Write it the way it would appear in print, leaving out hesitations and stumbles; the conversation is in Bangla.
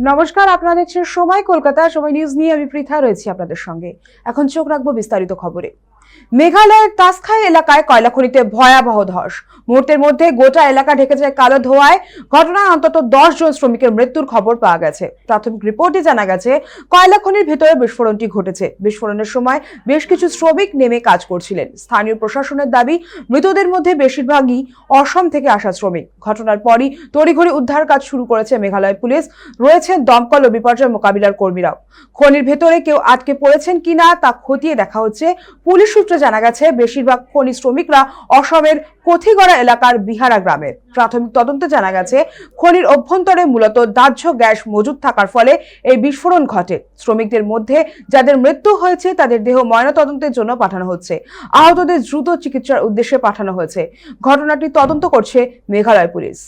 নমস্কার, আপনারা দেখছেন সময় কলকাতা। সময় নিউজ নিয়ে আমি পৃথা রয়েছি আপনাদের সঙ্গে। এখন চোখ রাখবো বিস্তারিত খবরে। মেঘালয়ের তাসখাই এলাকায় কয়লা খনিতে ভয়াবহ ধস। মুহূর্তের মধ্যে গোটা এলাকা ঢেকে যায় কালো ধোঁয়ায়। ঘটনায় অন্তত 10 জন শ্রমিকের মৃত্যুর খবর পাওয়া গেছে। প্রাথমিক রিপোর্টে জানা গেছে কয়লা খনির ভেতরে বিস্ফোরণটি ঘটেছে। বিস্ফোরণের সময় বেশ কিছু শ্রমিক নেমে কাজ করছিলেন। স্থানীয় প্রশাসনের দাবি, মৃতদের মধ্যে বেশিরভাগই অসম থেকে আসা শ্রমিক। ঘটনার পরই তড়িঘড়ি উদ্ধার কাজ শুরু করেছে মেঘালয় পুলিশ। রয়েছেন দমকল ও বিপর্যয় মোকাবিলার কর্মীরাও। খনির ভেতরে কেউ আটকে পড়েছেন কিনা তা খতিয়ে দেখা হচ্ছে। পুলিশ সূত্রে জানা গেছে বেশিরভাগ খনি শ্রমিকরা অসমের কথিগড়া এলাকার বিহারা গ্রামের। প্রাথমিক তদন্তে জানা গেছে খনির অভ্যন্তরে মূলত দাহ্য গ্যাস মজুদ থাকার ফলে এই বিস্ফোরণ ঘটে। শ্রমিকদের মধ্যে যাদের মৃত্যু হয়েছে তাদের দেহ ময়নাতদন্তের জন্য পাঠানো হচ্ছে। আহতদের দ্রুত চিকিৎসার উদ্দেশ্যে পাঠানো হয়েছে। ঘটনাটি তদন্ত করছে মেঘালয় পুলিশ।